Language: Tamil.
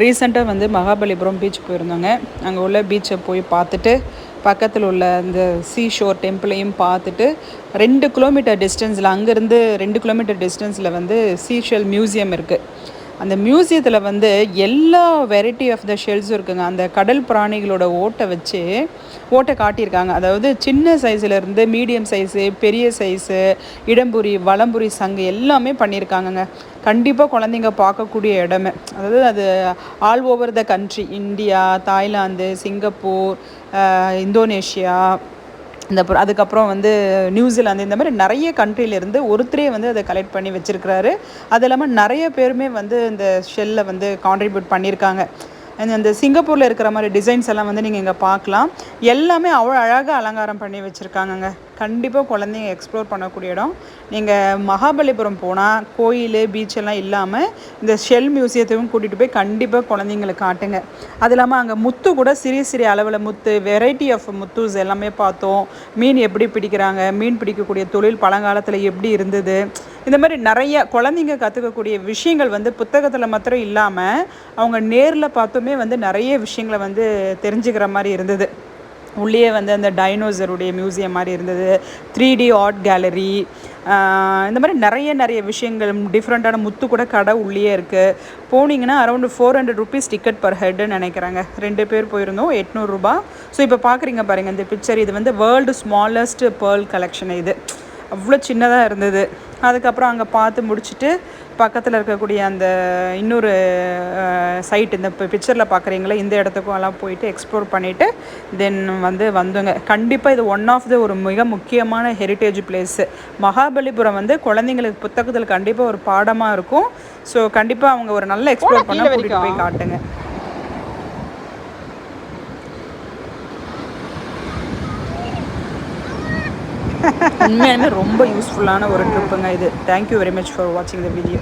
ரீசெண்டாக வந்து மகாபலிபுரம் பீச் போயிருந்தோங்க. அங்கே உள்ள பீச்சை போய் பார்த்துட்டு பக்கத்தில் உள்ள அந்த ஷோர் டெம்பிளையும் பார்த்துட்டு 2 கிலோமீட்டர் டிஸ்டன்ஸில் அங்கேருந்து 2 கிலோமீட்டர் டிஸ்டன்ஸில் வந்து ஷெல் மியூசியம் இருக்குது. அந்த மியூசியத்தில் வந்து எல்லா வெரைட்டி ஆஃப் த ஷெல்ஸும் இருக்குங்க. அந்த கடல் பிராணிகளோட ஓட்டை காட்டியிருக்காங்க. அதாவது சின்ன சைஸ்லேருந்து மீடியம் சைஸு, பெரிய சைஸு, இடம்புரி, வலம்புரி சங்கு எல்லாமே பண்ணியிருக்காங்கங்க. கண்டிப்பாக குழந்தைங்க பார்க்கக்கூடிய இடமே. அதாவது அது all over the country, India, Thailand, Singapore, Indonesia, அதுக்கப்புறம் வந்து நியூசிலாந்து, இந்த மாதிரி நிறைய கண்ட்ரிலேருந்து ஒருத்தரே வந்து அதை கலெக்ட் பண்ணி வச்சுருக்கிறாரு. அது இல்லாமல் நிறைய பேருமே வந்து இந்த ஷெல்லை வந்து கான்ட்ரிபியூட் பண்ணியிருக்காங்க. அந்த சிங்கப்பூரில் இருக்கிற மாதிரி டிசைன்ஸ் எல்லாம் வந்து நீங்கள் இங்கே பார்க்கலாம். எல்லாமே அவ்வளோ அழகாக அலங்காரம் பண்ணி வச்சுருக்காங்கங்க. கண்டிப்பாக குழந்தைங்க எக்ஸ்ப்ளோர் பண்ணக்கூடிய இடம். நீங்கள் மகாபலிபுரம் போனால் கோயில், பீச்செல்லாம் இல்லாமல் இந்த ஷெல் மியூசியத்தையும் கூட்டிகிட்டு போய் கண்டிப்பாக குழந்தைங்களுக்கு காட்டுங்க. அது இல்லாமல் அங்கே முத்து கூட சிறிய அளவில் முத்து, வெரைட்டி ஆஃப் முத்துஸ் எல்லாமே பார்த்தோம். மீன் எப்படி பிடிக்கிறாங்க, மீன் பிடிக்கக்கூடிய தொழில் பழங்காலத்தில் எப்படி இருந்தது, இந்த மாதிரி நிறைய குழந்தைங்க கற்றுக்கக்கூடிய விஷயங்கள் வந்து புத்தகத்தில் மாத்திரம் இல்லாமல் அவங்க நேரில் பார்த்துமே வந்து நிறைய விஷயங்களை வந்து தெரிஞ்சுக்கிற மாதிரி இருந்தது. உள்ளே வந்து அந்த டைனோசருடைய மியூசியம் மாதிரி இருந்தது, 3D ஆர்ட் கேலரி, இந்த மாதிரி நிறைய விஷயங்கள், டிஃப்ரெண்ட்டான முத்து கூட கடை உள்ளே இருக்குது. போனீங்கன்னா அரௌண்ட் 400 ருபீஸ் டிக்கெட் பர் ஹெட்டுன்னு நினைக்கிறாங்க. 2 பேர் போயிருந்தோம், 800 ரூபா. ஸோ இப்போ பார்க்குறீங்க பாருங்கள் இந்த பிக்சர், இது வந்து வேர்ல்டு ஸ்மாலஸ்ட் பேர்ல் கலெக்ஷன். இது அவ்வளோ சின்னதாக இருந்தது. அதுக்கப்புறம் அங்கே பார்த்து முடிச்சுட்டு பக்கத்தில் இருக்கக்கூடிய அந்த இன்னொரு சைட், இந்த பிக்சரில் பார்க்குறீங்களா, இந்த இடத்துக்கும் எல்லாம் போயிட்டு எக்ஸ்ப்ளோர் பண்ணிவிட்டு தென் வந்தோங்க. கண்டிப்பாக இது ஒன் ஆஃப் த ஒரு மிக முக்கியமான ஹெரிட்டேஜ் பிளேஸு. மகாபலிபுரம் வந்து குழந்தைங்களுக்கு புத்தகத்தில் கண்டிப்பாக ஒரு பாடமாக இருக்கும். ஸோ கண்டிப்பாக அவங்க ஒரு நல்ல எக்ஸ்ப்ளோர் பண்ணால் கூட்டிகிட்டு போய் காட்டுங்க. உண்மையாலுமே ரொம்ப யூஸ்ஃபுல்லான ஒரு ட்ரிப்புங்க இது. தேங்க்யூ வெரி மச் ஃபார் வாட்சிங் த வீடியோ.